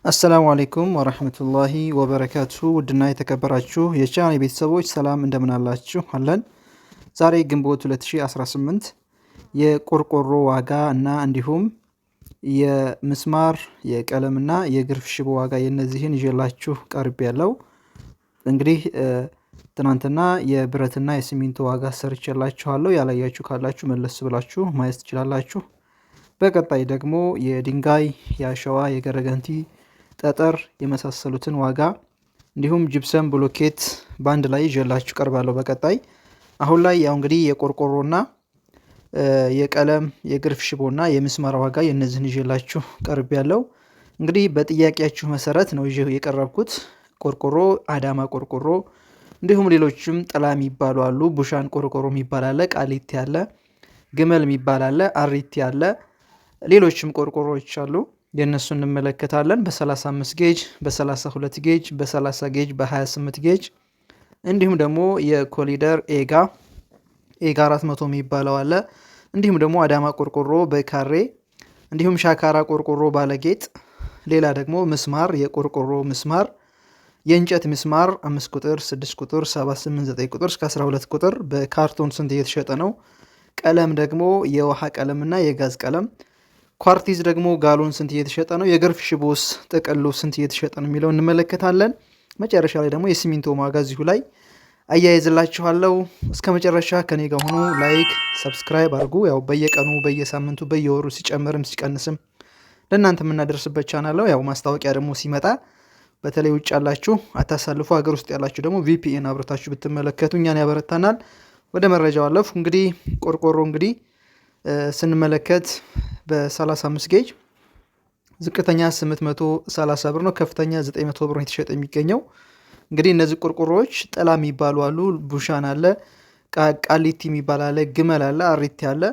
አሰላሙ አለይኩም ወራህመቱላሂ ወበረካቱ። ውድና የተከበራችሁ የቻናሌ ቤተሰቦች ሰላም እንደምን አላችሁ? አለን። ዛሬ ግንቦት 2018 የቆርቆሮ ዋጋ እና እንዲሁም የምስማር የቀለምና የግርፍ ሽቦ ዋጋ የነዚህን ይዤላችሁ ቀርብ ያለው። እንግዲህ ትናንትና የብረትና የሲሚንቶ ዋጋ ሰርቼላችኋለሁ። ያላያችሁ ካላችሁ መለስ ብላችሁ ማየት ትችላላችሁ። በቀጣይ ደግሞ የድንጋይ፣ የአሸዋ፣ የገረገንቲ፣ ጠጠር የመሳሰሉትን ዋጋ እንዲሁም ጅብሰም፣ ብሎኬት ባንድ ላይ ይዤላችሁ ቀርባለሁ በቀጣይ። አሁን ላይ ያው እንግዲህ የቆርቆሮና የቀለም የግርፍ ሽቦና የምስማር ዋጋ የነዚህን ይዤላችሁ ቀርብ ያለው። እንግዲህ በጥያቄያችሁ መሰረት ነው ይዤ የቀረብኩት። ቆርቆሮ አዳማ ቆርቆሮ እንዲሁም ሌሎችም ጥላ የሚባሉ አሉ። ቡሻን ቆርቆሮ የሚባል አለ፣ ቃሊቲ አለ፣ ግመል የሚባል አለ፣ አሪቲ አለ፣ ሌሎችም ቆርቆሮዎች አሉ። የእነሱ እንመለከታለን። በ35 ጌጅ፣ በ32 ጌጅ፣ በ30 ጌጅ፣ በ28 ጌጅ እንዲሁም ደግሞ የኮሊደር ኤጋ 400 የሚባለው አለ። እንዲሁም ደግሞ አዳማ ቆርቆሮ በካሬ እንዲሁም ሻካራ ቆርቆሮ ባለጌጥ፣ ሌላ ደግሞ ምስማር የቆርቆሮ ምስማር የእንጨት ምስማር 5 ቁጥር፣ 6 ቁጥር፣ 7፣ 8፣ 9 ቁጥር እስከ 12 ቁጥር በካርቶን ስንት እየተሸጠ ነው? ቀለም ደግሞ የውሃ ቀለምና የጋዝ ቀለም፣ ኳርቲዝ ደግሞ ጋሎን ስንት እየተሸጠ ነው? የግርፍ ሽቦስ ጥቅሉ ስንት እየተሸጠ ነው የሚለው እንመለከታለን። መጨረሻ ላይ ደግሞ የሲሚንቶ ዋጋ እዚሁ ላይ አያይዝላችኋለሁ። እስከ መጨረሻ ከኔ ጋር ሆኖ ላይክ፣ ሰብስክራይብ አድርጉ። ያው በየቀኑ በየሳምንቱ በየወሩ ሲጨምርም ሲቀንስም ለእናንተ የምናደርስበት ቻናል ነው። ያው ማስታወቂያ ደግሞ ሲመጣ በተለይ ውጭ ያላችሁ አታሳልፉ፣ ሀገር ውስጥ ያላችሁ ደግሞ ቪፒኤን አብረታችሁ ብትመለከቱ እኛን ያበረታናል። ወደ መረጃው አለፉ። እንግዲህ ቆርቆሮ እንግዲህ ስንመለከት በ35 ጌጅ ዝቅተኛ 830 ብር ነው፣ ከፍተኛ 900 ብር ነው የተሸጠ የሚገኘው። እንግዲህ እነዚህ ቆርቆሮዎች ጥላ የሚባሉ አሉ፣ ቡሻን አለ፣ ቃሊቲ የሚባል አለ፣ ግመል አለ፣ አሪቲ አለ።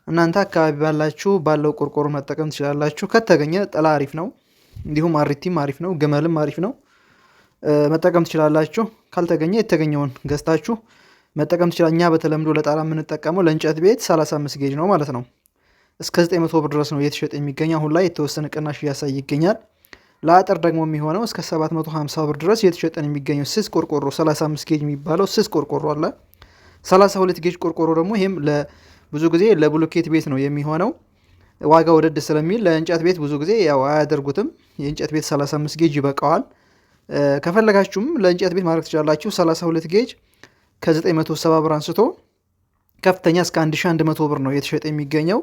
እናንተ አካባቢ ባላችሁ ባለው ቆርቆሮ መጠቀም ትችላላችሁ። ከተገኘ ጥላ አሪፍ ነው፣ እንዲሁም አሪቲም አሪፍ ነው፣ ግመልም አሪፍ ነው፣ መጠቀም ትችላላችሁ። ካልተገኘ የተገኘውን ገዝታችሁ መጠቀም ትችላል። እኛ በተለምዶ ለጣራ የምንጠቀመው ለእንጨት ቤት 35 ጌጅ ነው ማለት ነው። እስከ 900 ብር ድረስ ነው እየተሸጠ የሚገኘው። አሁን ላይ የተወሰነ ቅናሽ እያሳይ ይገኛል። ለአጥር ደግሞ የሚሆነው እስከ 750 ብር ድረስ እየተሸጠ የሚገኘው ስስ ቆርቆሮ 35 ጌጅ የሚባለው ስስ ቆርቆሮ አለ። 32 ጌጅ ቆርቆሮ ደግሞ ይህም ብዙ ጊዜ ለብሎኬት ቤት ነው የሚሆነው። ዋጋ ወደድ ስለሚል ለእንጨት ቤት ብዙ ጊዜ ያው አያደርጉትም። የእንጨት ቤት 35 ጌጅ ይበቃዋል። ከፈለጋችሁም ለእንጨት ቤት ማድረግ ትችላላችሁ። 32 ጌጅ ከ970 ብር አንስቶ ከፍተኛ እስከ 1100 ብር ነው እየተሸጠ የሚገኘው።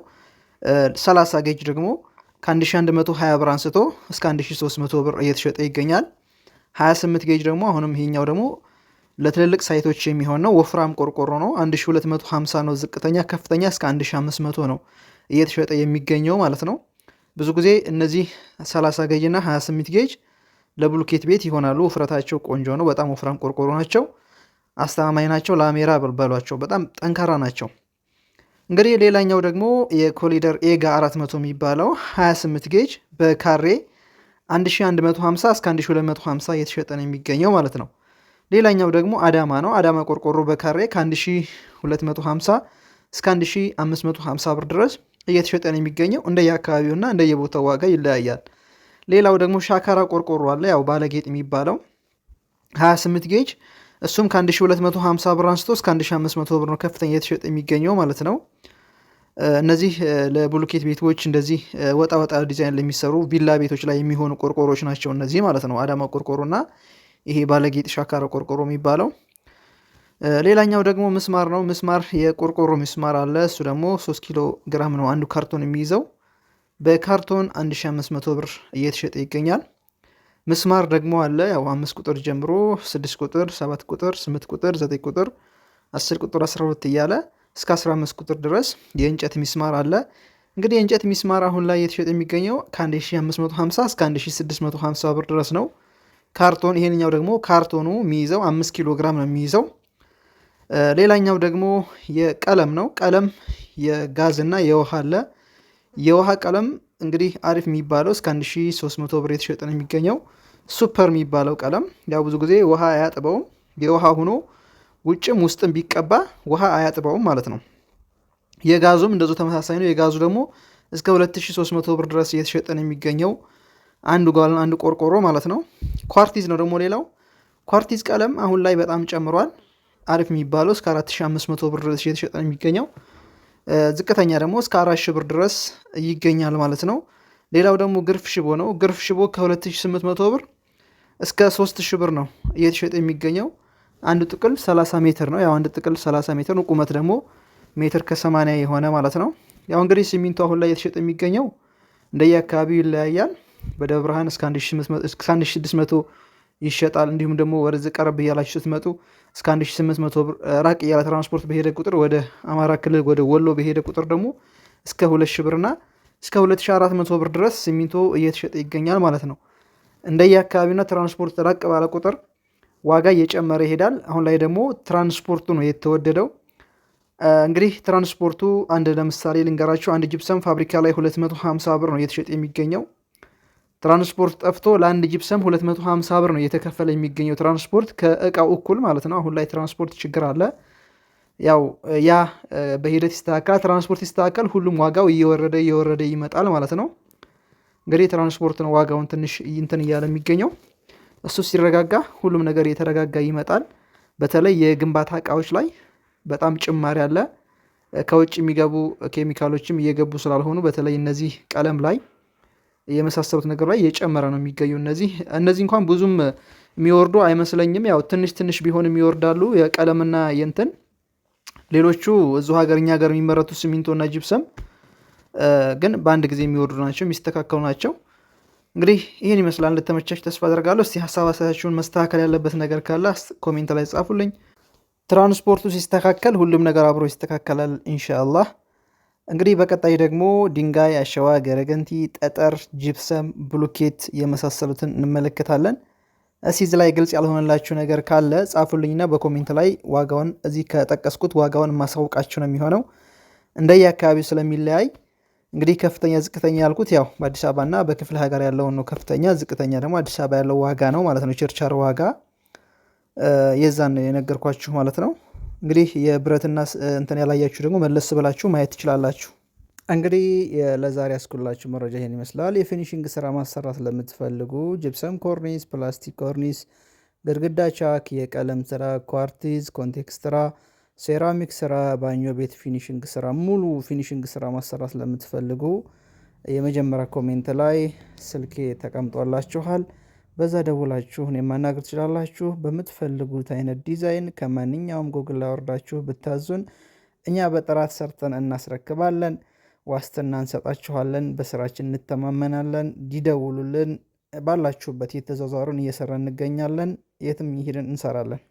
30 ጌጅ ደግሞ ከ1120 ብር አንስቶ እስከ 1300 ብር እየተሸጠ ይገኛል። 28 ጌጅ ደግሞ አሁንም ይሄኛው ደግሞ ለትልልቅ ሳይቶች የሚሆን ነው። ወፍራም ቆርቆሮ ነው። 1250 ነው ዝቅተኛ፣ ከፍተኛ እስከ 1500 ነው እየተሸጠ የሚገኘው ማለት ነው። ብዙ ጊዜ እነዚህ 30 ጌጅ እና 28 ጌጅ ለብሎኬት ቤት ይሆናሉ። ውፍረታቸው ቆንጆ ነው። በጣም ወፍራም ቆርቆሮ ናቸው። አስተማማኝ ናቸው። ላሜራ በሏቸው። በጣም ጠንካራ ናቸው። እንግዲህ ሌላኛው ደግሞ የኮሊደር ኤጋ 400 የሚባለው 28 ጌጅ በካሬ 1150 እስከ 1250 እየተሸጠ ነው የሚገኘው ማለት ነው። ሌላኛው ደግሞ አዳማ ነው። አዳማ ቆርቆሮ በካሬ ከ1250 እስከ 1550 ብር ድረስ እየተሸጠ ነው የሚገኘው። እንደየአካባቢውና እንደየቦታው ዋጋ ይለያያል። ሌላው ደግሞ ሻካራ ቆርቆሮ አለ፣ ያው ባለጌጥ የሚባለው 28 ጌጅ እሱም ከ1250 ብር አንስቶ እስከ 1500 ብር ነው ከፍተኛ እየተሸጠ የሚገኘው ማለት ነው። እነዚህ ለብሎኬት ቤቶች እንደዚህ ወጣ ወጣ ዲዛይን ለሚሰሩ ቪላ ቤቶች ላይ የሚሆኑ ቆርቆሮች ናቸው እነዚህ ማለት ነው። አዳማ ቆርቆሮና ይሄ ባለጌጥ ሻካራ ቆርቆሮ የሚባለው። ሌላኛው ደግሞ ምስማር ነው። ምስማር የቆርቆሮ ምስማር አለ። እሱ ደግሞ 3 ኪሎ ግራም ነው አንዱ ካርቶን የሚይዘው። በካርቶን 1500 ብር እየተሸጠ ይገኛል። ምስማር ደግሞ አለ፣ ያው 5 ቁጥር ጀምሮ 6 ቁጥር፣ 7 ቁጥር፣ 8 ቁጥር፣ 9 ቁጥር፣ 10 ቁጥር፣ 12 እያለ እስከ 15 ቁጥር ድረስ የእንጨት ሚስማር አለ። እንግዲህ የእንጨት ሚስማር አሁን ላይ የተሸጠ የሚገኘው ከ1550 እስከ 1650 ብር ድረስ ነው። ካርቶን ይሄንኛው ደግሞ ካርቶኑ የሚይዘው 5 ኪሎ ግራም ነው የሚይዘው። ሌላኛው ደግሞ የቀለም ነው። ቀለም የጋዝ እና የውሃ አለ። የውሃ ቀለም እንግዲህ አሪፍ የሚባለው እስከ 1300 ብር የተሸጠ ነው የሚገኘው። ሱፐር የሚባለው ቀለም ያው ብዙ ጊዜ ውሃ አያጥበውም። የውሃ ሆኖ ውጭም ውስጥም ቢቀባ ውሃ አያጥበውም ማለት ነው። የጋዙም እንደዙ ተመሳሳይ ነው። የጋዙ ደግሞ እስከ 2300 ብር ድረስ እየተሸጠ ነው የሚገኘው። አንዱ ጋለን አንዱ ቆርቆሮ ማለት ነው። ኳርቲዝ ነው ደግሞ ሌላው። ኳርቲዝ ቀለም አሁን ላይ በጣም ጨምሯል። አሪፍ የሚባለው እስከ 4500 ብር ድረስ እየተሸጠ ነው የሚገኘው። ዝቅተኛ ደግሞ እስከ 4000 ብር ድረስ ይገኛል ማለት ነው። ሌላው ደግሞ ግርፍ ሽቦ ነው። ግርፍ ሽቦ ከ2800 ብር እስከ 3000 ብር ነው እየተሸጠ የሚገኘው። አንዱ ጥቅል 30 ሜትር ነው። ያው አንድ ጥቅል 30 ሜትር ነው። ቁመት ደግሞ ሜትር ከ80 የሆነ ማለት ነው። ያው እንግዲህ ሲሚንቶ አሁን ላይ እየተሸጠ የሚገኘው እንደየ አካባቢው ይለያያል። በደብረ ብርሃን እስከ 1600 ይሸጣል። እንዲሁም ደግሞ ወደዚህ ቀረብ እያላችሁ ስትመጡ እስከ 1800 ብር፣ ራቅ እያለ ትራንስፖርት በሄደ ቁጥር ወደ አማራ ክልል ወደ ወሎ በሄደ ቁጥር ደግሞ እስከ 2000 ብርና እስከ 2400 ብር ድረስ ሲሚንቶ እየተሸጠ ይገኛል ማለት ነው። እንደየ አካባቢና ትራንስፖርት ራቅ ባለ ቁጥር ዋጋ እየጨመረ ይሄዳል። አሁን ላይ ደግሞ ትራንስፖርቱ ነው የተወደደው። እንግዲህ ትራንስፖርቱ አንድ ለምሳሌ ልንገራችሁ። አንድ ጅብሰም ፋብሪካ ላይ 250 ብር ነው እየተሸጠ የሚገኘው። ትራንስፖርት ጠፍቶ ለአንድ ጅብሰም 250 ብር ነው እየተከፈለ የሚገኘው ትራንስፖርት ከእቃው እኩል ማለት ነው። አሁን ላይ ትራንስፖርት ችግር አለ። ያው ያ በሂደት ይስተካከላል። ትራንስፖርት ይስተካከል፣ ሁሉም ዋጋው እየወረደ ይመጣል ማለት ነው። እንግዲህ ትራንስፖርት ነው ዋጋውን ትንሽ እንትን እያለ የሚገኘው። እሱ ሲረጋጋ ሁሉም ነገር እየተረጋጋ ይመጣል። በተለይ የግንባታ እቃዎች ላይ በጣም ጭማሪ አለ። ከውጭ የሚገቡ ኬሚካሎችም እየገቡ ስላልሆኑ በተለይ እነዚህ ቀለም ላይ የመሳሰሉት ነገር ላይ እየጨመረ ነው የሚገኙ። እነዚህ እንኳን ብዙም የሚወርዱ አይመስለኝም። ያው ትንሽ ቢሆንም ይወርዳሉ የቀለምና የንትን ሌሎቹ እዚሁ ሀገርኛ ሀገር የሚመረቱ ሲሚንቶና ጂፕሰም ግን በአንድ ጊዜ የሚወርዱ ናቸው፣ የሚስተካከሉ ናቸው። እንግዲህ ይህን ይመስላል። እንደተመቻች ተስፋ አደርጋለሁ። እስቲ ሀሳብ አስተያየታችሁን፣ መስተካከል ያለበት ነገር ካለ ኮሜንት ላይ ጻፉልኝ። ትራንስፖርቱ ሲስተካከል ሁሉም ነገር አብሮ ይስተካከላል ኢንሻአላህ። እንግዲህ በቀጣይ ደግሞ ድንጋይ፣ አሸዋ፣ ገረገንቲ፣ ጠጠር፣ ጂፕሰም፣ ብሎኬት የመሳሰሉትን እንመለከታለን። እዚህ ላይ ግልጽ ያልሆነላችሁ ነገር ካለ ጻፉልኝና በኮሜንት ላይ ዋጋውን እዚህ ከጠቀስኩት ዋጋውን ማሳውቃችሁ ነው የሚሆነው። እንደየ አካባቢው ስለሚለያይ እንግዲህ ከፍተኛ ዝቅተኛ ያልኩት ያው በአዲስ አበባና በክፍለ ሀገር ያለውን ነው። ከፍተኛ ዝቅተኛ ደግሞ አዲስ አበባ ያለው ዋጋ ነው ማለት ነው። ቸርቻር ዋጋ የዛን ነው የነገርኳችሁ ማለት ነው። እንግዲህ የብረትና እንትን ያላያችሁ ደግሞ መለስ ብላችሁ ማየት ትችላላችሁ። እንግዲህ ለዛሬ ያስኩላችሁ መረጃ ይሄን ይመስላል። የፊኒሽንግ ስራ ማሰራት ለምትፈልጉ ጅፕሰም ኮርኒስ፣ ፕላስቲክ ኮርኒስ፣ ግድግዳ ቻክ፣ የቀለም ስራ፣ ኳርቲዝ፣ ኮንቴክስት ስራ፣ ሴራሚክ ስራ፣ ባኞ ቤት ፊኒሽንግ ስራ፣ ሙሉ ፊኒሽንግ ስራ ማሰራት ለምትፈልጉ የመጀመሪያ ኮሜንት ላይ ስልኬ ተቀምጧላችኋል። በዛ ደውላችሁ እኔን ማናገር ትችላላችሁ። በምትፈልጉት አይነት ዲዛይን ከማንኛውም ጎግል ላይ ወርዳችሁ ብታዙን እኛ በጥራት ሰርተን እናስረክባለን። ዋስትና እንሰጣችኋለን። በስራችን እንተማመናለን። ይደውሉልን። ባላችሁበት የተዘዋወርን እየሰራ እንገኛለን። የትም ይሄድን እንሰራለን።